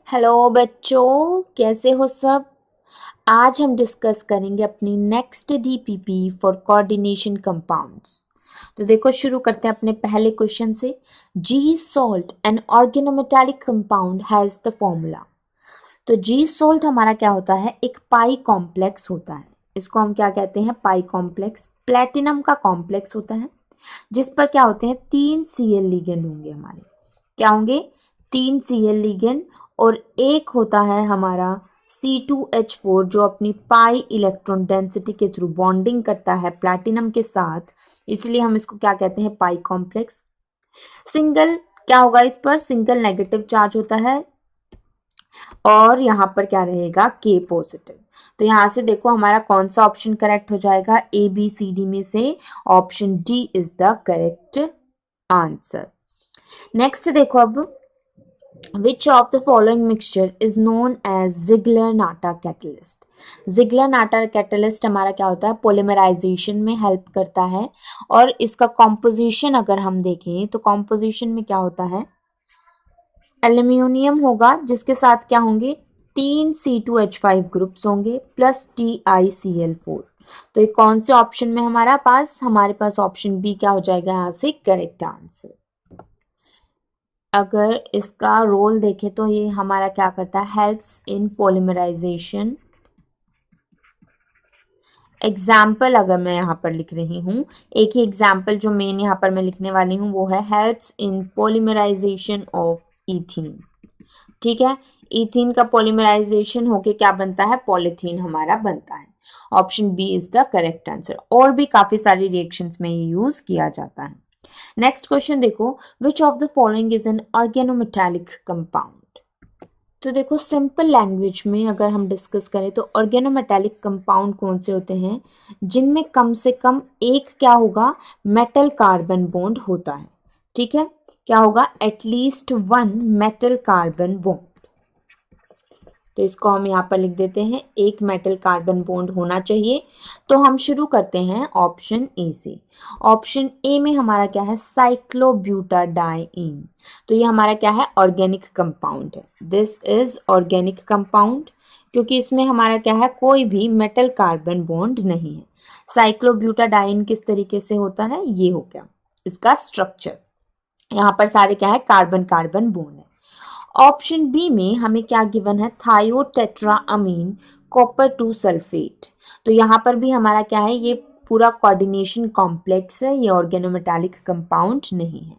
Hello बच्चों, कैसे हो सब। आज हम डिस्कस करेंगे अपनी next DPP for coordination compounds. तो देखो, शुरू करते हैं अपने पहले क्वेश्चन से। Zeise salt an organometallic compound has the formula. तो जी सोल्ट हमारा क्या होता है, एक पाई कॉम्प्लेक्स होता है। इसको हम क्या कहते हैं, पाई कॉम्प्लेक्स। प्लेटिनम का कॉम्प्लेक्स होता है जिस पर क्या होते हैं, 3 Cl लिगेंड होंगे हमारे। क्या होंगे, 3 Cl लिगेंड। और एक होता है हमारा C2H4 जो अपनी पाई इलेक्ट्रॉन डेंसिटी के थ्रू बॉन्डिंग करता है प्लैटिनम के साथ, इसलिए हम इसको क्या कहते हैं, पाई कॉम्प्लेक्स। सिंगल क्या होगा, इस पर सिंगल नेगेटिव चार्ज होता है और यहाँ पर क्या रहेगा, K पॉजिटिव। तो यहाँ से देखो हमारा कौन सा ऑप्शन करेक्ट हो जाएगा, ABCD में से option D is the correct answer. Next देखो अब, Which of the following mixture is known as Ziegler-Natta catalyst? Ziegler-Natta catalyst हमारा क्या होता है, पोलिमराइजेशन में हेल्प करता है। और इसका कॉम्पोजिशन अगर हम देखें तो कॉम्पोजिशन में क्या होता है, एल्यूमिनियम होगा जिसके साथ क्या होंगे, 3 C2H5 ग्रुप्स होंगे प्लस TiCl4। तो ये कौन से ऑप्शन में हमारे पास ऑप्शन बी क्या हो जाएगा यहाँ से करेक्ट आंसर। अगर इसका रोल देखें तो ये हमारा क्या करता है, हेल्प्स इन पॉलीमराइजेशन। एग्जाम्पल अगर मैं यहाँ पर लिख रही हूँ, एक ही एग्जाम्पल जो मेन यहाँ पर मैं लिखने वाली हूँ वो है helps in polymerization of ethene. ठीक है, इथीन का पॉलीमराइजेशन होके क्या बनता है, पॉलीथीन हमारा बनता है। Option B is the correct answer. और भी काफी सारी रिएक्शंस में ये यूज किया जाता है। नेक्स्ट क्वेश्चन देखो, which of the following is an organometallic compound. तो देखो, सिंपल लैंग्वेज में अगर हम डिस्कस करें तो ऑर्गेनोमेटालिक कंपाउंड कौन से होते हैं, जिनमें कम से कम एक क्या होगा, मेटल कार्बन बॉन्ड होता है। ठीक है, क्या होगा, at least one metal carbon bond. तो इसको हम यहाँ पर लिख देते हैं, एक मेटल कार्बन बॉन्ड होना चाहिए। तो हम शुरू करते हैं ऑप्शन ए से। ऑप्शन ए में हमारा क्या है, साइक्लोब्यूटाडाइन। तो ये हमारा क्या है, ऑर्गेनिक कंपाउंड है। दिस इज ऑर्गेनिक कंपाउंड क्योंकि इसमें हमारा क्या है, कोई भी मेटल कार्बन बॉन्ड नहीं है। साइक्लोब्यूटाडाइन किस तरीके से होता है, ये हो गया इसका स्ट्रक्चर। यहाँ पर सारे क्या है, कार्बन कार्बन बॉन्ड है। ऑप्शन बी में हमें क्या गिवन है, थायोटेट्राअमीन कॉपर 2 सल्फेट। तो यहाँ पर भी हमारा क्या है, ये पूरा कोऑर्डिनेशन कॉम्प्लेक्स है, ये ऑर्गेनोमेटालिक कंपाउंड नहीं है।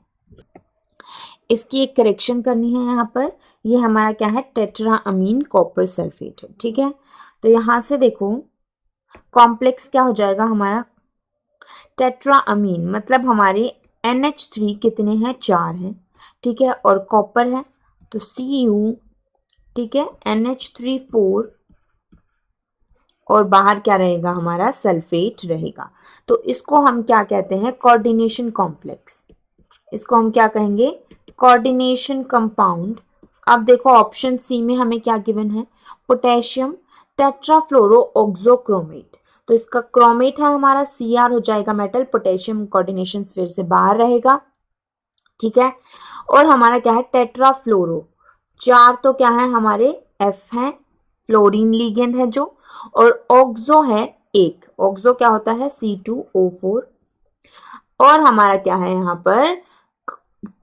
इसकी एक करेक्शन करनी है यहाँ पर, ये हमारा क्या है, टेट्राअमीन कॉपर सल्फेट है। ठीक है, तो यहाँ से देखो कॉम्प्लेक्स क्या हो जाएगा हमारा, टेट्राअमीन मतलब हमारे NH3 कितने हैं, 4 हैं। ठीक है, और कॉपर है तो Cu, ठीक है, NH3 4 और बाहर क्या रहेगा हमारा, सल्फेट रहेगा। तो इसको हम क्या कहते हैं, कोऑर्डिनेशन कॉम्प्लेक्स। इसको हम क्या कहेंगे, कोऑर्डिनेशन कंपाउंड। अब देखो ऑप्शन सी में हमें क्या गिवन है, पोटेशियम टेट्राफ्लोरो ऑक्सोक्रोमेट। तो इसका क्रोमेट है हमारा Cr हो जाएगा मेटल, पोटेशियम कोऑर्डिनेशन स्फीयर से बाहर रहेगा। ठीक है, और हमारा क्या है, टेट्राफ्लोरो, 4 तो क्या है हमारे, F है, फ्लोरीन लिगेंड है जो, और ऑक्सो है एक, ऑक्सो क्या होता है, C2O4। और हमारा क्या है यहाँ पर,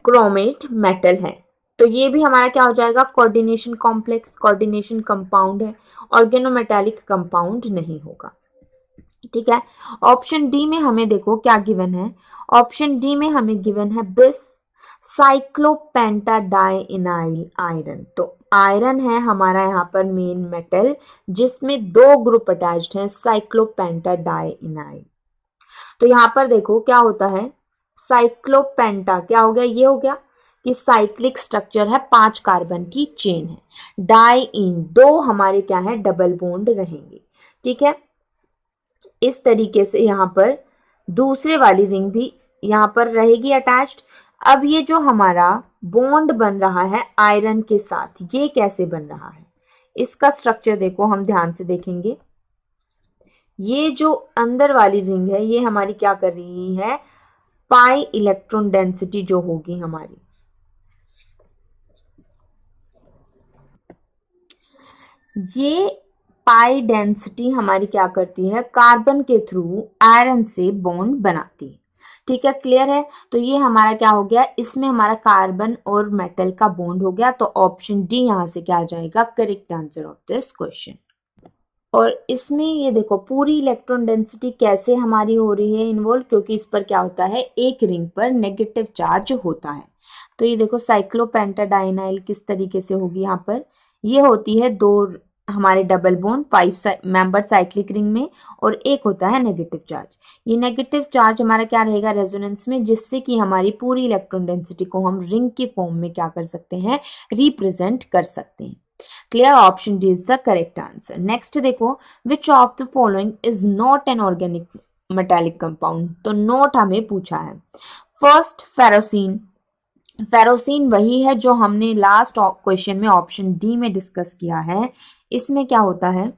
क्रोमेट मेटल है। तो ये भी हमारा क्या हो जाएगा, कोऑर्डिनेशन कॉम्प्लेक्स, कोऑर्डिनेशन कंपाउंड है, ऑर्गेनोमेटालिक कंपाउंड नहीं होगा। ठीक है, ऑप्शन डी में हमें देखो क्या गिवन है, ऑप्शन डी में हमें गिवन है बिस साइक्लोपेंटाडाइइनाइल आयरन। तो आयरन है हमारा यहाँ पर मेन मेटल, जिसमें 2 ग्रुप अटैच्ड हैं, साइक्लोपेंटाडाइइनाइल। तो यहाँ पर देखो क्या होता है, साइक्लोपेंटा क्या हो गया, ये हो गया कि साइक्लिक स्ट्रक्चर है, 5 कार्बन की चेन है। डाई इन 2 हमारे क्या है, डबल बॉन्ड रहेंगे। ठीक है, इस तरीके से यहाँ पर दूसरे वाली रिंग भी यहाँ पर रहेगी अटैच्ड। अब ये जो हमारा बॉन्ड बन रहा है आयरन के साथ, ये कैसे बन रहा है, इसका स्ट्रक्चर देखो, हम ध्यान से देखेंगे। ये जो अंदर वाली रिंग है ये हमारी क्या कर रही है, पाई इलेक्ट्रॉन डेंसिटी जो होगी हमारी, ये पाई डेंसिटी हमारी क्या करती है, कार्बन के थ्रू आयरन से बॉन्ड बनाती है। ठीक है, क्लियर है। तो ये हमारा क्या हो गया, इसमें हमारा कार्बन और मेटल का बॉन्ड हो गया। तो ऑप्शन डी यहां से क्या आ जाएगा, correct answer of this question. और इसमें ये देखो पूरी इलेक्ट्रॉन डेंसिटी कैसे हमारी हो रही है इन्वॉल्व, क्योंकि इस पर क्या होता है, एक रिंग पर नेगेटिव चार्ज होता है। तो ये देखो साइक्लोपेंटाडाइनाइल किस तरीके से होगी, यहाँ पर ये होती है दो हमारे double bond 5 member cyclic ring में, और एक होता है नेगेटिव चार्ज। ये नेगेटिव चार्ज हमारा क्या रहेगा रेजोनेंस में, जिससे कि हमारी पूरी इलेक्ट्रॉन डेंसिटी को हम रिंग के फॉर्म में क्या कर सकते हैं, रिप्रेजेंट कर सकते हैं। Clear, option D is the correct answer. Next देखो, which of the following is not an organic metallic compound. तो नोट हमें पूछा है। फर्स्ट फेरोसिन, फेरोसिन वही है जो हमने लास्ट क्वेश्चन में ऑप्शन डी में डिस्कस किया है। इसमें क्या होता है,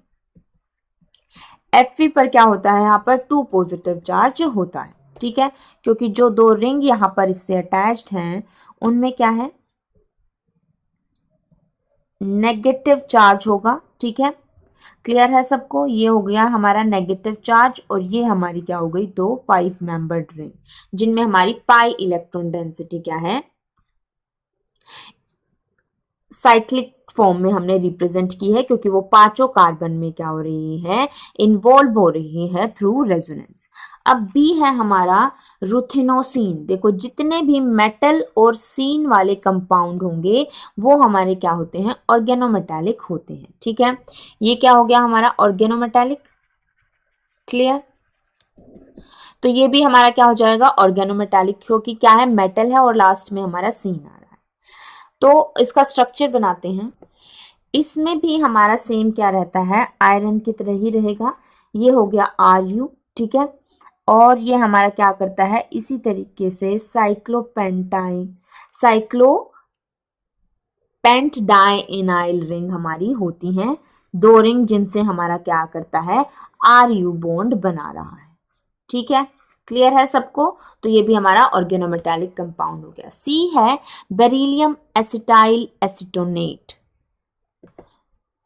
Fe पर क्या होता है, यहाँ पर 2 पॉजिटिव चार्ज होता है। ठीक है, क्योंकि जो दो रिंग यहाँ पर इससे अटैच्ड हैं उनमें क्या है, नेगेटिव चार्ज होगा। ठीक है, क्लियर है सबको। ये हो गया हमारा नेगेटिव चार्ज, और ये हमारी क्या हो गई, दो 5 मेंबर्ड रिंग जिनमें हमारी पाई इलेक्ट्रॉन डेंसिटी क्या है, साइक्लिक फॉर्म में हमने रिप्रेजेंट की है, क्योंकि वो पांचों कार्बन में क्या हो रही है, इन्वॉल्व हो रही है थ्रू रेजोनेंस। अब बी है हमारा रुथिनोसिन। देखो जितने भी मेटल और सीन वाले कंपाउंड होंगे वो हमारे क्या होते हैं, ऑर्गेनोमेटालिक होते हैं। ठीक है, ये क्या हो गया हमारा ऑर्गेनोमेटालिक। क्लियर, तो ये भी हमारा क्या हो जाएगा ऑर्गेनोमेटालिक, क्योंकि क्या है, मेटल है और लास्ट में हमारा सीन आ रहा है। तो इसका स्ट्रक्चर बनाते हैं। इसमें भी हमारा सेम क्या रहता है, आयरन की तरह ही रहेगा। ये हो गया Ru। ठीक है, और ये हमारा क्या करता है, इसी तरीके से साइक्लोपेंटाडाइनाइल रिंग हमारी होती हैं, दो रिंग जिनसे हमारा क्या करता है, Ru बॉन्ड बना रहा है। ठीक है, क्लियर है सबको। तो ये भी हमारा ऑर्गेनोमेटालिक कंपाउंड हो गया। सी है बेरिलियम एसिटाइल एसिटोनेट।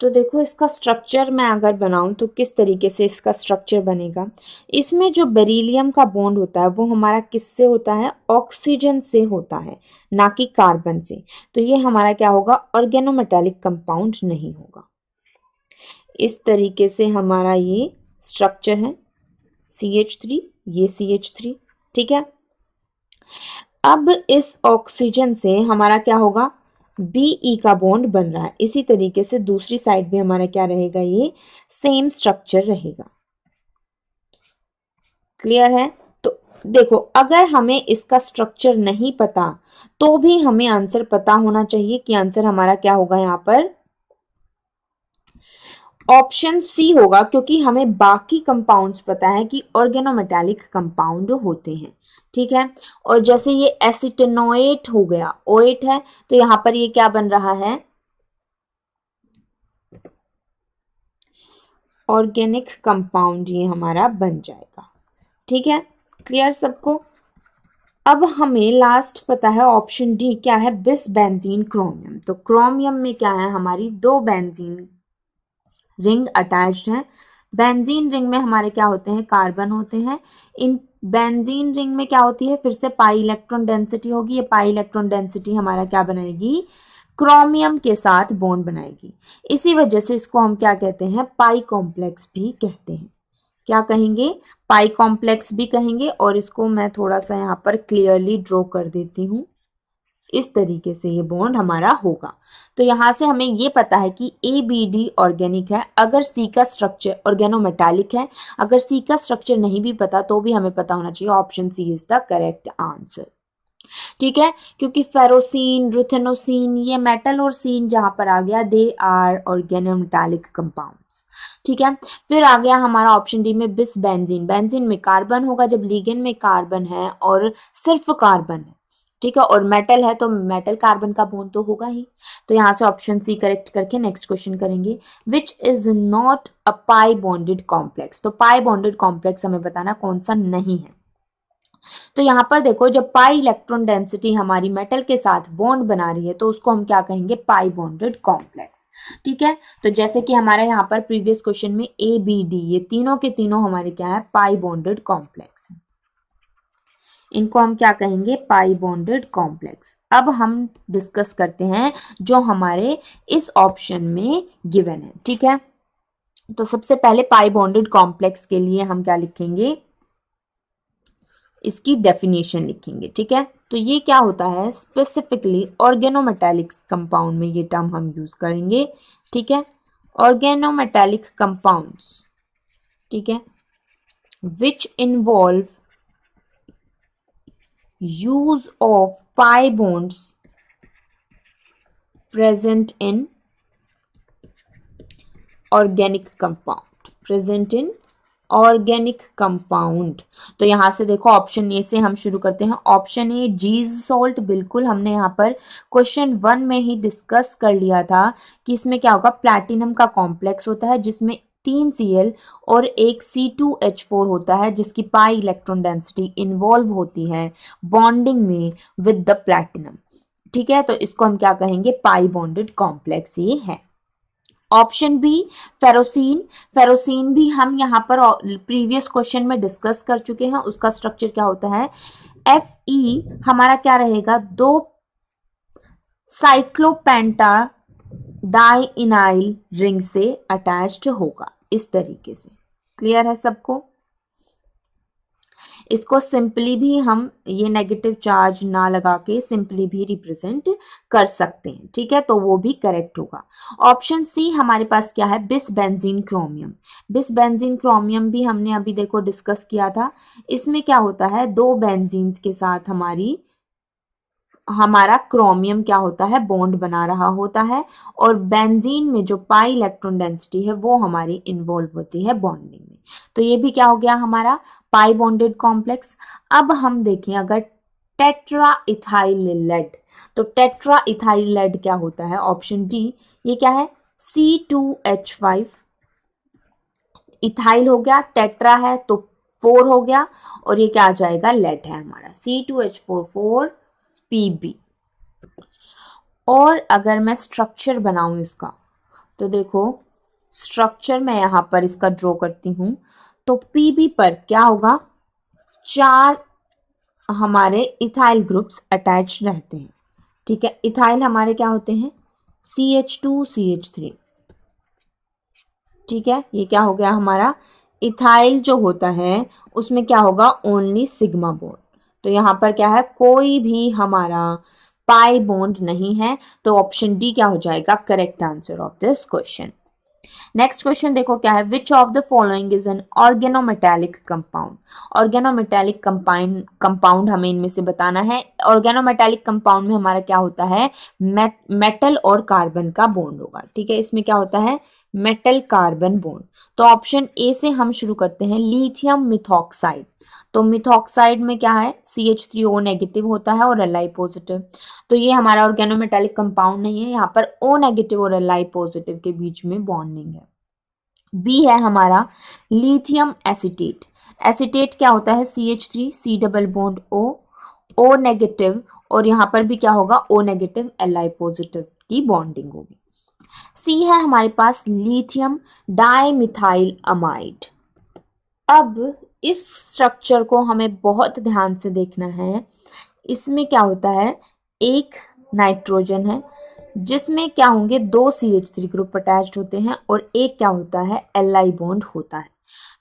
तो देखो इसका स्ट्रक्चर मैं अगर बनाऊं तो किस तरीके से इसका स्ट्रक्चर बनेगा। इसमें जो बेरिलियम का बॉन्ड होता है वो हमारा किससे होता है, ऑक्सीजन से होता है, ना कि कार्बन से। तो ये हमारा क्या होगा, ऑर्गेनोमेटालिक कंपाउंड नहीं होगा। इस तरीके से हमारा ये स्ट्रक्चर है, CH3, ये CH3। ठीक है, अब इस ऑक्सीजन से हमारा क्या होगा, Be का बॉन्ड बन रहा है। इसी तरीके से दूसरी साइड भी हमारा क्या रहेगा, ये सेम स्ट्रक्चर रहेगा। क्लियर है। तो देखो अगर हमें इसका स्ट्रक्चर नहीं पता तो भी हमें आंसर पता होना चाहिए कि आंसर हमारा क्या होगा, यहां पर ऑप्शन सी होगा, क्योंकि हमें बाकी कंपाउंड्स पता है कि ऑर्गेनोमेटालिक कंपाउंड होते हैं। ठीक है, और जैसे ये एसिटेनोएट हो गया, ओएट है, तो यहां पर ये क्या बन रहा है, ऑर्गेनिक कंपाउंड ये हमारा बन जाएगा। ठीक है, क्लियर सबको। अब हमें लास्ट पता है ऑप्शन डी क्या है, बिस बेंजीन क्रोमियम। तो क्रोमियम में क्या है, हमारी दो बेंजीन रिंग अटैच्ड है। बेंजीन रिंग में हमारे क्या होते हैं, कार्बन होते हैं। इन बेंजीन रिंग में क्या होती है, फिर से पाई इलेक्ट्रॉन डेंसिटी होगी। ये पाई इलेक्ट्रॉन डेंसिटी हमारा क्या बनाएगी, क्रोमियम के साथ बॉन्ड बनाएगी। इसी वजह से इसको हम क्या कहते हैं, पाई कॉम्प्लेक्स भी कहते हैं। क्या कहेंगे, पाई कॉम्प्लेक्स भी कहेंगे। और इसको मैं थोड़ा सा यहाँ पर क्लियरली ड्रॉ कर देती हूँ। इस तरीके से ये बॉन्ड हमारा होगा। तो यहां से हमें ये पता है कि ABD ऑर्गेनिक है अगर सी का स्ट्रक्चर ऑर्गेनोमेटालिक है। अगर सी का स्ट्रक्चर नहीं भी पता तो भी हमें पता होना चाहिए option C is the correct answer. ठीक है, क्योंकि फेरोसिन, रुथेनोसिन, ये मेटल और सीन जहां पर आ गया, दे आर ऑर्गेनोमेटालिक कंपाउंड्स। ठीक है, फिर आ गया हमारा ऑप्शन डी में बिस बेंजीन। बेंजीन में कार्बन होगा, जब लिगेंड में कार्बन है और सिर्फ कार्बन है। ठीक है, और मेटल है तो मेटल कार्बन का बॉन्ड तो होगा ही। तो यहां से ऑप्शन सी करेक्ट करके नेक्स्ट क्वेश्चन करेंगे, which is not a pi bonded complex. तो पाई बॉन्डेड कॉम्प्लेक्स हमें बताना कौन सा नहीं है। तो यहां पर देखो, जब पाई इलेक्ट्रॉन डेंसिटी हमारी मेटल के साथ बॉन्ड बना रही है तो उसको हम क्या कहेंगे, पाई बॉन्डेड कॉम्प्लेक्स। ठीक है, तो जैसे कि हमारे यहाँ पर प्रीवियस क्वेश्चन में ए बी डी ये तीनों के तीनों हमारे क्या है, पाई बॉन्डेड कॉम्प्लेक्स है। इनको हम क्या कहेंगे, पाई बॉन्डेड कॉम्प्लेक्स। अब हम डिस्कस करते हैं जो हमारे इस ऑप्शन में गिवन है। ठीक है, तो सबसे पहले पाई बॉन्डेड कॉम्प्लेक्स के लिए हम क्या लिखेंगे, इसकी डेफिनेशन लिखेंगे। ठीक है, तो ये क्या होता है, स्पेसिफिकली ऑर्गेनोमेटालिक कंपाउंड में ये टर्म हम यूज करेंगे। ठीक है, ऑर्गेनोमेटालिक कंपाउंड्स, ठीक है, which involve use of pi bonds present in organic compound। तो यहां से देखो ऑप्शन ए से हम शुरू करते हैं। ऑप्शन ए जीज सॉल्ट, बिल्कुल हमने यहाँ पर क्वेश्चन 1 में ही डिस्कस कर लिया था कि इसमें क्या होगा, प्लैटिनम का कॉम्प्लेक्स होता है जिसमें 3 Cl और एक C2H4 होता है जिसकी पाई इलेक्ट्रॉन डेंसिटी इन्वॉल्व होती है बॉन्डिंग में विद द प्लैटिनम। ठीक है, तो इसको हम क्या कहेंगे, पाई बॉन्डेड कॉम्प्लेक्स ये है। ऑप्शन बी फेरोसीन, फेरोसीन भी हम यहाँ पर प्रीवियस क्वेश्चन में डिस्कस कर चुके हैं। उसका स्ट्रक्चर क्या होता है, Fe हमारा क्या रहेगा, 2 साइक्लोपेंटा डाइइनाइल रिंग से अटैच्ड होगा, इस तरीके से। क्लियर है सबको। इसको सिंपली भी हम ये नेगेटिव चार्ज ना लगा के सिंपली भी रिप्रेजेंट कर सकते हैं। ठीक है, तो वो भी करेक्ट होगा। ऑप्शन सी हमारे पास क्या है, बिस बेंजीन क्रोमियम। बिस बेंजीन क्रोमियम भी हमने अभी देखो डिस्कस किया था। इसमें क्या होता है, 2 बेंजीन्स के साथ हमारा क्रोमियम क्या होता है, बॉन्ड बना रहा होता है और बेंजीन में जो पाई इलेक्ट्रॉन डेंसिटी है वो हमारी इन्वॉल्व होती है बॉन्डिंग में। तो ये भी क्या हो गया हमारा, पाई बॉन्डेड कॉम्प्लेक्स। अब हम देखें अगर टेट्रा इथाइल लेड, तो टेट्रा इथाइल लेड क्या होता है, ऑप्शन डी, ये क्या है, C2H5 इथाइल हो गया, टेट्रा है तो 4 हो गया और ये क्या आ जाएगा, लेड है हमारा, C2H4 4 Pb। और अगर मैं स्ट्रक्चर बनाऊं इसका, तो देखो स्ट्रक्चर मैं यहां पर इसका ड्रॉ करती हूं, तो Pb पर क्या होगा, 4 हमारे इथाइल ग्रुप्स अटैच रहते हैं। ठीक है, इथाइल हमारे क्या होते हैं, CH2 CH3। ठीक है, ये क्या हो गया हमारा, इथाइल जो होता है उसमें क्या होगा, ओनली सिग्मा बॉन्ड। तो यहां पर क्या है, कोई भी हमारा पाई बॉन्ड नहीं है, तो ऑप्शन डी क्या हो जाएगा, correct answer of this question. Next question देखो क्या है, विच of the following is an organometallic compound. Organometallic compound हमें इनमें से बताना है। ऑर्गेनोमेटालिक कंपाउंड में हमारा क्या होता है, मेटल और कार्बन का बॉन्ड होगा। ठीक है, इसमें क्या होता है, मेटल कार्बन बॉन्ड। तो ऑप्शन ए से हम शुरू करते हैं, लिथियम मिथॉक्साइड। तो मिथॉक्साइड में क्या है, CH3O नेगेटिव होता है और Li पॉजिटिव। तो ये हमारा ऑर्गेनोमेटालिक कंपाउंड नहीं है, यहाँ पर O नेगेटिव और Li पॉजिटिव के बीच में बॉन्डिंग है। बी है हमारा लिथियम एसिटेट। एसिटेट क्या होता है, CH3 C double bond O negative और यहाँ पर भी क्या होगा, O नेगेटिव Li पॉजिटिव की बॉन्डिंग होगी। सी है हमारे पास लिथियम डाइमिथाइल अमाइड। अब इस स्ट्रक्चर को हमें बहुत ध्यान से देखना है। इसमें क्या होता है, एक नाइट्रोजन है जिसमें क्या होंगे, 2 CH3 ग्रुप अटैच्ड होते हैं और एक क्या होता है, Li बॉन्ड होता है।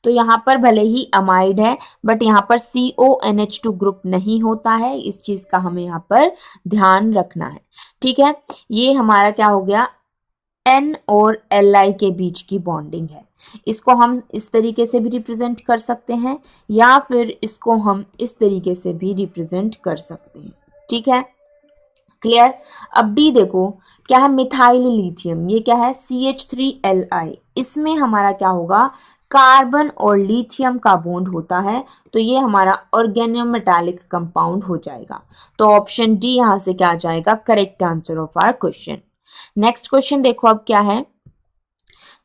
तो यहाँ पर भले ही अमाइड है बट यहाँ पर CONH2 ग्रुप नहीं होता है, इस चीज का हमें यहाँ पर ध्यान रखना है। ठीक है, ये हमारा क्या हो गया, N और Li के बीच की बॉन्डिंग है। इसको हम इस तरीके से भी रिप्रेजेंट कर सकते हैं या फिर इसको हम इस तरीके से भी रिप्रेजेंट कर सकते हैं। ठीक है, क्लियर। अब डी देखो क्या है, मिथाइल लिथियम, ये क्या है, CH3Li। इसमें हमारा क्या होगा, कार्बन और लिथियम का बॉन्ड होता है, तो ये हमारा ऑर्गेनोमेटालिक कंपाउंड हो जाएगा। तो ऑप्शन डी यहां से क्या आ जाएगा, correct answer of our question. Next question देखो अब क्या है,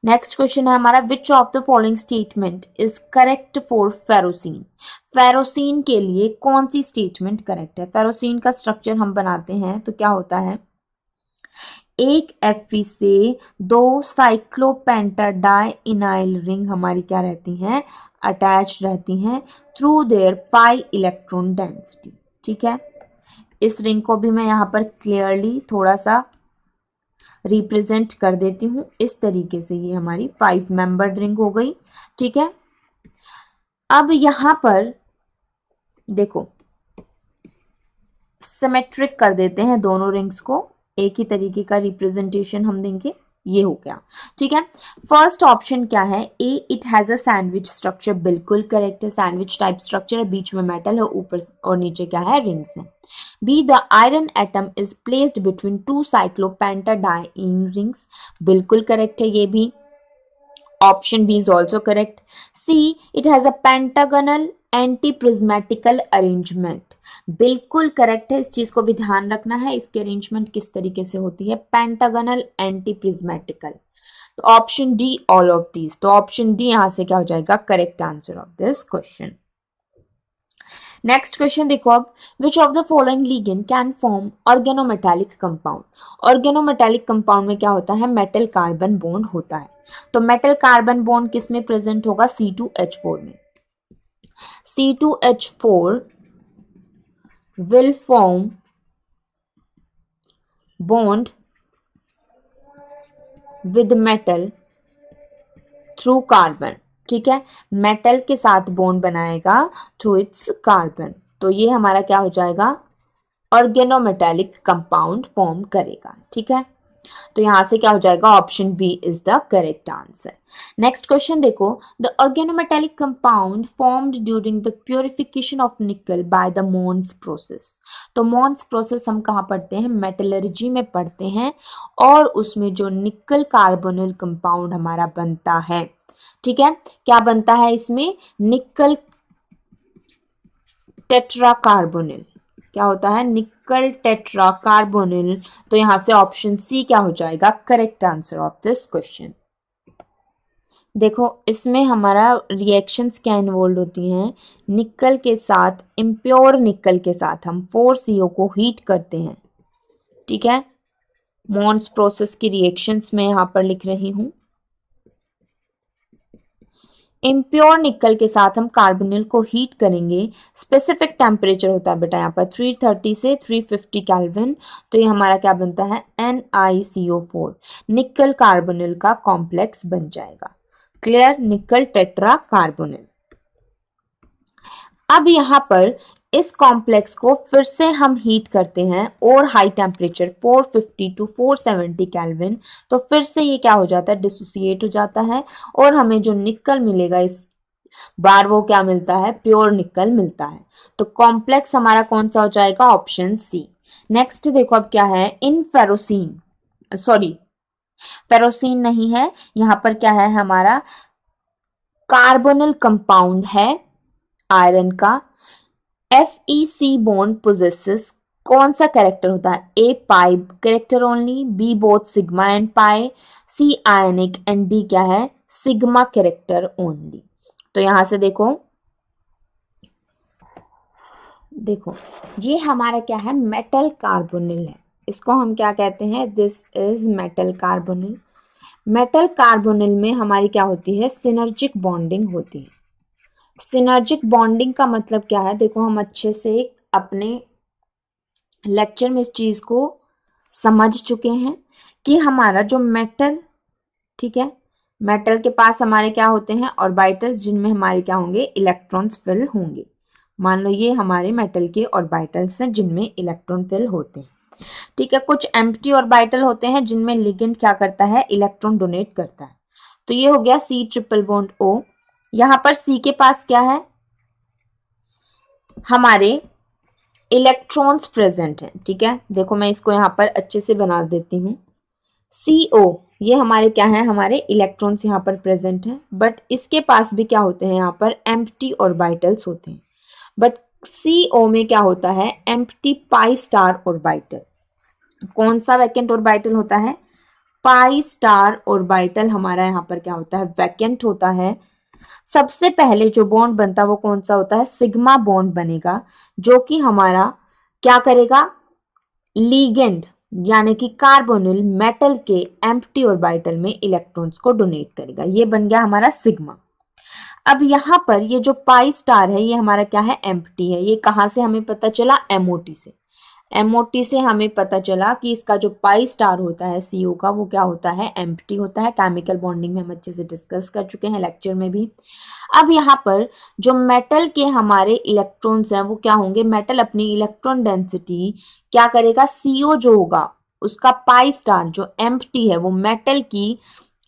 नेक्स्ट क्वेश्चन है हमारा, which of the following statement is correct for ferrocene. Ferrocene के लिए कौन सी स्टेटमेंट करेक्ट है। फेरोसीन का स्ट्रक्चर हम बनाते हैं तो क्या होता है, एक Fe से दो साइक्लोपेंटाडाइइनाइल रिंग हमारी क्या रहती हैं, अटैच रहती हैं through their pi electron density. ठीक है, इस रिंग को भी मैं यहाँ पर क्लियरली थोड़ा सा रिप्रेजेंट कर देती हूँ। इस तरीके से ये हमारी 5 मेंबर्ड रिंग हो गई। ठीक है, अब यहाँ पर देखो सिमेट्रिक कर देते हैं दोनों रिंग्स को, एक ही तरीके का रिप्रेजेंटेशन हम देंगे। ये हो गया। ठीक है, फर्स्ट ऑप्शन क्या है, A it has a sandwich structure, बिल्कुल करेक्ट है, सैंडविच टाइप स्ट्रक्चर है, बीच में मेटल है, ऊपर और नीचे क्या है, रिंग्स है। B the iron atom is placed between two cyclopentadiene rings, बिल्कुल करेक्ट है ये भी, option B is also correct. C it has a pentagonal anti prismatical arrangement, बिल्कुल करेक्ट है, इस चीज को भी ध्यान रखना है, इसकी अरेंजमेंट किस तरीके से होती है, पेंटागनल एंटी प्रिज्मेटिकल। तो option D all of these, तो ऑप्शन डी यहां से क्या हो जाएगा, correct answer of this question. Next question देखो अब, which of the following ligand can form organometallic compound. Organometallic compound में क्या होता है, मेटल कार्बन बॉन्ड होता है। तो मेटल कार्बन बॉन्ड किस में प्रेजेंट होगा, C2H4 में। C2H4 will form bond with metal through carbon। ठीक है, मेटल के साथ बॉन्ड बनाएगा थ्रू इट्स कार्बन, तो ये हमारा क्या हो जाएगा, ऑर्गेनोमेटालिक कंपाउंड फॉर्म करेगा। ठीक है, तो यहां से क्या हो जाएगा, option B is the correct answer. Next question देखो, the organometallic compound formed during the purification of nickel by the Mond's process. तो मोन्स प्रोसेस हम कहाँ पढ़ते हैं, मेटलर्जी में पढ़ते हैं, और उसमें जो निकल कार्बोनिल कंपाउंड हमारा बनता है। ठीक है, क्या बनता है इसमें, निकल टेट्राकार्बोनिल, क्या होता है, निकल टेट्रा कार्बोनिल। तो यहां से ऑप्शन सी क्या हो जाएगा, correct answer of this question. देखो इसमें हमारा रिएक्शंस क्या इन्वॉल्व होती हैं, निकल के साथ, इम्प्योर निकल के साथ हम 4CO को हीट करते हैं। ठीक है, मोन्स प्रोसेस की रिएक्शंस में यहां पर लिख रही हूं, इम्प्योर निकल के साथ हम कार्बोनिल को हीट करेंगे। स्पेसिफिक टेम्परेचर होता है बेटा यहाँ पर 330 से 350 केल्विन। तो ये हमारा क्या बनता है, NiCO4, निकल कार्बोनिल का कॉम्प्लेक्स बन जाएगा। क्लियर, निकल टेट्रा कार्बोनिल। अब यहाँ पर इस कॉम्प्लेक्स को फिर से हम हीट करते हैं और हाई टेम्परेचर 450 टू 470 केल्विन, तो फिर से ये क्या हो जाता है, डिसोसिएट हो जाता है, और हमें जो निकल मिलेगा इस बार वो क्या मिलता है, प्योर निकल मिलता है। तो कॉम्प्लेक्स हमारा कौन सा हो जाएगा, ऑप्शन सी। नेक्स्ट देखो अब क्या है, इन फेरोसिन, सॉरी फेरोसिन नहीं है, यहाँ पर क्या है हमारा कार्बोनिल कंपाउंड है आयरन का। FeC बॉन्ड पोजेसेस कौन सा कैरेक्टर होता है, A pi character only, B both sigma and pi, C ionic and D क्या है, सिग्मा कैरेक्टर ओनली। तो यहां से देखो ये हमारा क्या है, मेटल कार्बोनिल है, इसको हम क्या कहते हैं, this is metal carbonyl. Metal carbonyl में हमारी क्या होती है, सिनर्जिक बॉन्डिंग होती है। सिनर्जिक बॉन्डिंग का मतलब क्या है, देखो हम अच्छे से अपने लेक्चर में इस चीज को समझ चुके हैं कि हमारा जो मेटल, ठीक है, मेटल के पास हमारे क्या होते हैं, ऑर्बिटल्स, जिनमें हमारे क्या होंगे, इलेक्ट्रॉन्स फिल होंगे। मान लो ये हमारे मेटल के ऑर्बिटल्स हैं जिनमें इलेक्ट्रॉन फिल होते हैं। ठीक है, कुछ एम्प्टी ऑर्बिटल होते हैं जिनमें लिगेंड क्या करता है, इलेक्ट्रॉन डोनेट करता है। तो ये हो गया C ट्रिपल बॉन्ड O। यहां पर C के पास क्या है, हमारे इलेक्ट्रॉन्स प्रेजेंट हैं। ठीक है, देखो मैं इसको यहां पर अच्छे से बना देती हूं, CO ये हमारे क्या है, हमारे इलेक्ट्रॉन्स यहाँ पर प्रेजेंट है, बट इसके पास भी क्या होते हैं, यहाँ पर एम्प्टी ऑर्बिटल्स होते हैं। बट CO में क्या होता है, एम्प्टी पाई स्टार ऑर्बिटल। कौन सा वैकेंट ऑर्बिटल होता है, पाई स्टार ऑर्बिटल हमारा यहाँ पर क्या होता है, वैकेंट होता है। सबसे पहले जो बॉन्ड बनता है वो कौन सा होता है, सिग्मा बॉन्ड बनेगा, जो कि हमारा क्या करेगा, लीगेंड, यानी कि कार्बोनिल मेटल के एम्प्टी ऑर्बिटल में इलेक्ट्रॉन्स को डोनेट करेगा। ये बन गया हमारा सिग्मा। अब यहां पर ये जो पाई स्टार है ये हमारा क्या है, एम्प्टी है। ये कहां से हमें पता चला, एमओटी से। एमओटी से हमें पता चला कि इसका जो पाई स्टार होता है सीओ का वो क्या होता है, एम्प्टी होता है। केमिकल बॉन्डिंग में हम अच्छे से डिस्कस कर चुके हैं लेक्चर में भी। अब यहाँ पर जो मेटल के हमारे इलेक्ट्रॉन्स हैं वो क्या होंगे, मेटल अपनी इलेक्ट्रॉन डेंसिटी क्या करेगा, सीओ जो होगा उसका पाई स्टार जो एम्प्टी है वो मेटल की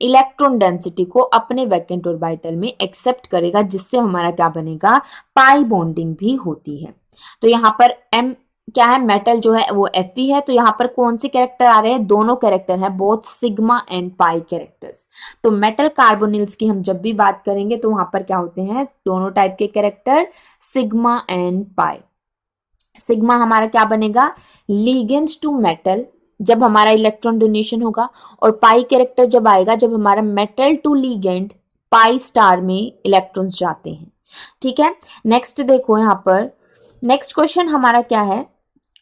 इलेक्ट्रॉन डेंसिटी को अपने वैकेंट ऑर्बिटल में एक्सेप्ट करेगा, जिससे हमारा क्या बनेगा, पाई बॉन्डिंग भी होती है। तो यहाँ पर एम क्या है, मेटल जो है वो Fe है। तो यहाँ पर कौन से कैरेक्टर आ रहे हैं, दोनों कैरेक्टर हैं, both sigma and pi characters. तो मेटल कार्बोनिल्स की हम जब भी बात करेंगे तो वहां पर क्या होते हैं, दोनों टाइप के character, sigma and pi. Sigma हमारा क्या बनेगा, लिगेंड्स टू मेटल जब हमारा इलेक्ट्रॉन डोनेशन होगा, और पाई कैरेक्टर जब आएगा जब हमारा metal to ligand pi star में इलेक्ट्रॉन्स जाते हैं। ठीक है, नेक्स्ट देखो यहां पर नेक्स्ट क्वेश्चन हमारा क्या है,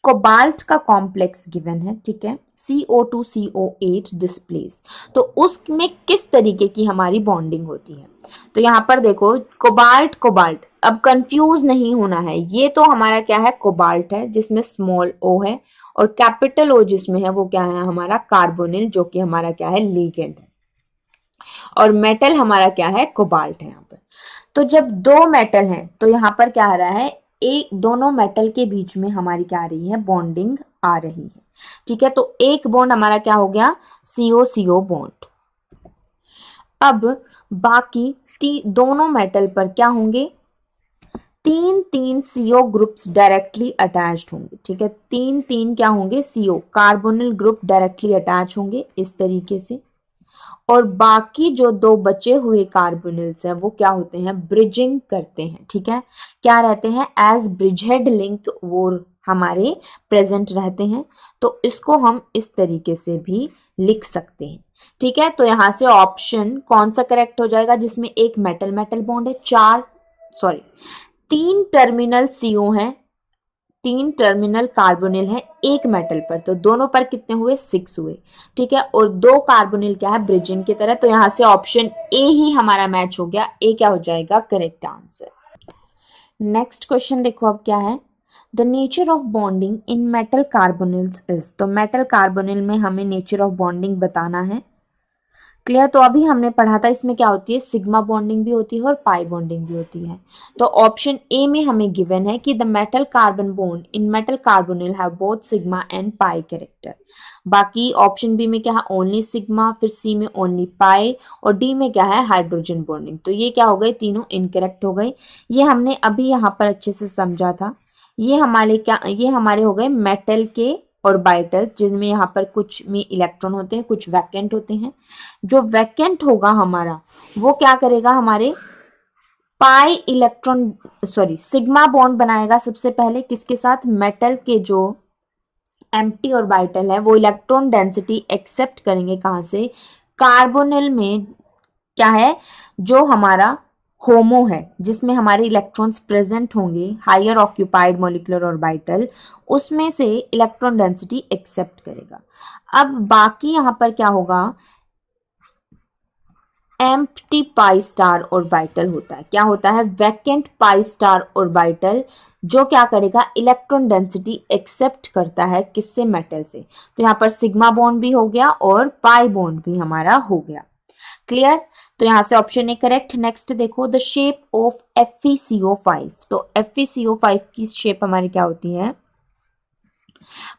कोबाल्ट का कॉम्प्लेक्स गिवन है। ठीक है, CO2CO8 डिस्प्लेस, तो उसमें किस तरीके की हमारी बॉन्डिंग होती है। तो यहां पर देखो कोबाल्ट कोबाल्ट, अब कंफ्यूज नहीं होना है, ये तो हमारा क्या है, कोबाल्ट है जिसमें स्मॉल ओ है, और कैपिटल ओ जिसमें है वो क्या है, हमारा कार्बोनिल जो कि हमारा क्या है, लिगेंड है, और मेटल हमारा क्या है, कोबाल्ट है यहाँ पर। तो जब दो मेटल हैं तो यहाँ पर क्या आ रहा है, एक दोनों मेटल के बीच में हमारी क्या आ रही है, बॉन्डिंग आ रही है। ठीक है, तो एक बॉन्ड हमारा क्या हो गया, CO बॉन्ड। अब बाकी दोनों मेटल पर क्या होंगे, तीन तीन CO ग्रुप्स डायरेक्टली अटैच्ड होंगे। ठीक है, तीन तीन क्या होंगे, CO carbonyl group directly attach होंगे इस तरीके से, और बाकी जो दो बचे हुए कार्बोनिल्स हैं वो क्या होते हैं, ब्रिजिंग करते हैं। ठीक है, क्या रहते हैं, एज ब्रिजहेड लिंक वो हमारे प्रेजेंट रहते हैं। तो इसको हम इस तरीके से भी लिख सकते हैं। ठीक है, तो यहां से ऑप्शन कौन सा करेक्ट हो जाएगा, जिसमें एक मेटल मेटल बॉन्ड है, तीन टर्मिनल CO है, तीन टर्मिनल कार्बोनिल है एक मेटल पर, तो दोनों पर कितने हुए, 6 हुए। ठीक है, और दो कार्बोनिल क्या है, ब्रिजिंग की तरह। तो यहां से ऑप्शन ए ही हमारा मैच हो गया, ए क्या हो जाएगा, करेक्ट आंसर। नेक्स्ट क्वेश्चन देखो अब क्या है, the nature of bonding in metal carbonyls is. तो मेटल कार्बोनिल में हमें नेचर ऑफ बॉन्डिंग बताना है। क्लियर, तो अभी हमने पढ़ा था इसमें क्या होती है, सिग्मा बॉन्डिंग भी होती है और पाई बॉन्डिंग भी होती है। तो ऑप्शन ए में हमें गिवन है कि the metal carbon bond in metal carbonyl have both sigma and pi character. बाकी ऑप्शन बी में क्या है, ओनली सिग्मा, फिर सी में ओनली पाई, और डी में क्या है, हाइड्रोजन बॉन्डिंग। तो ये क्या हो गए, तीनों इनकरेक्ट हो गए। ये हमने अभी यहाँ पर अच्छे से समझा था। ये हमारे हो गए मेटल के ऑर्बिटल, जिनमें यहाँ पर कुछ में इलेक्ट्रॉन होते हैं, कुछ वैकेंट होते हैं। जो वैकेंट होगा हमारा वो क्या करेगा, हमारे पाई इलेक्ट्रॉन सिग्मा बॉन्ड बनाएगा सबसे पहले, किसके साथ, मेटल के जो एम्प्टी ऑर्बिटल है वो इलेक्ट्रॉन डेंसिटी एक्सेप्ट करेंगे कहां से, कार्बोनिल में क्या है, जो हमारा होमो है जिसमें हमारे इलेक्ट्रॉन्स प्रेजेंट होंगे, हायर ऑक्यूपाइड मॉलिक्यूलर ऑर्बिटल, उसमें से इलेक्ट्रॉन डेंसिटी एक्सेप्ट करेगा। अब बाकी यहां पर क्या होगा, एम्प्टी पाई स्टार ऑर्बिटल होता है, क्या होता है, वैकेंट पाई स्टार ऑर्बिटल, जो क्या करेगा, इलेक्ट्रॉन डेंसिटी एक्सेप्ट करता है, किससे, मेटल से। तो यहां पर सिग्मा बॉन्ड भी हो गया और पाई बॉन्ड भी हमारा हो गया। क्लियर, तो यहां से ऑप्शन ए करेक्ट। नेक्स्ट देखो, द शेप ऑफ FeCO5। तो FeCO5 की शेप हमारी क्या होती है,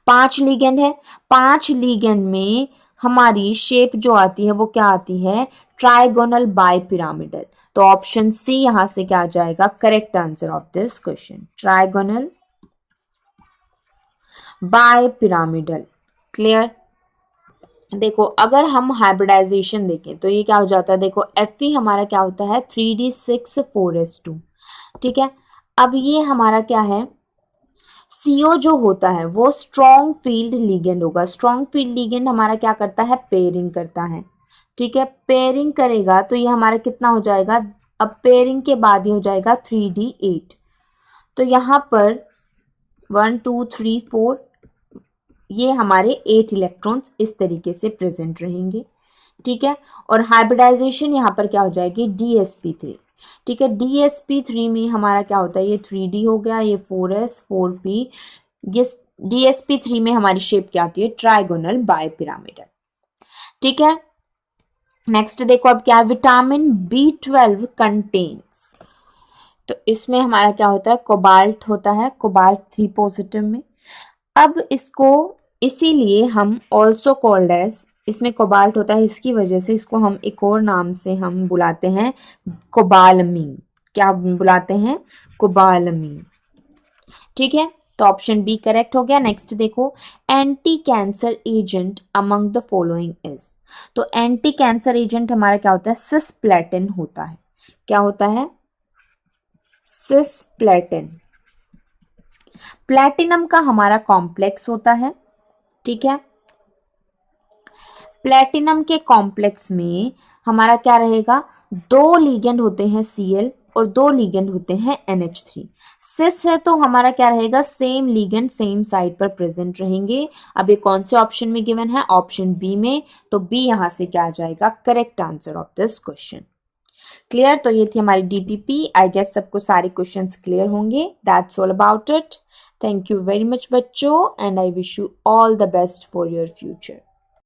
5 लिगेंड है, 5 लिगेंड में हमारी शेप जो आती है वो क्या आती है, ट्राइगोनल बाय पिरामिडल। तो ऑप्शन सी यहां से क्या आ जाएगा, correct answer of this question, trigonal bipyramidal. Clear, देखो अगर हम हाइब्रिडाइजेशन देखें तो ये क्या हो जाता है, देखो Fe हमारा क्या होता है, 3d6 4s2। ठीक है, अब ये हमारा क्या है, CO जो होता है वो स्ट्रॉन्ग फील्ड लिगेंड होगा। स्ट्रॉन्ग फील्ड लिगेंड हमारा क्या करता है, पेयरिंग करता है। ठीक है, पेयरिंग करेगा तो ये हमारा कितना हो जाएगा, अब पेयरिंग के बाद ये हो जाएगा 3d8। तो यहां पर 1 2 3 4 ये हमारे 8 इलेक्ट्रॉन्स इस तरीके से प्रेजेंट रहेंगे, ठीक है। और हाइब्रिडाइजेशन यहाँ पर क्या हो जाएगी, DsP3, ठीक है। DsP3 में हमारा क्या होता है, ये 3D हो गया, ये 4s 4p, ये DsP3 में हमारी शेप क्या आती है, ट्राइगोनल बाइपिरामिडल, ठीक है। नेक्स्ट देखो अब क्या है, विटामिन B12 कंटेन्स, तो इसमें हमारा क्या होता है, कोबाल्ट होता है, कोबाल्ट 3 पॉजिटिव में। अब इसको इसीलिए हम ऑल्सो कॉल्ड एज, इसमें कोबाल्ट होता है, इसकी वजह से इसको हम एक और नाम से हम बुलाते हैं कोबालमीन। क्या बुलाते हैं, कोबालमीन, ठीक है। तो ऑप्शन बी करेक्ट हो गया। नेक्स्ट देखो, anti cancer agent among the following is, तो एंटी कैंसर एजेंट हमारा क्या होता है, सिस्प्लेटिन होता है। क्या होता है, सिस्प्लेटिन। प्लैटिनम का हमारा कॉम्प्लेक्स होता है, ठीक है। प्लैटिनम के कॉम्प्लेक्स में हमारा क्या रहेगा, 2 लिगेंड होते हैं Cl और 2 लिगेंड होते हैं NH3। सिस है तो हमारा क्या रहेगा, सेम लिगेंड सेम साइड पर प्रेजेंट रहेंगे। अब ये कौन से ऑप्शन में गिवन है, ऑप्शन बी में, तो बी यहां से क्या आ जाएगा, correct answer of this question. Clear, तो ये थी हमारी DPP। आई गेस सबको सारे क्वेश्चंस क्लियर होंगे। That's all about it. Thank you very much बच्चों, and I wish you all the best for your future.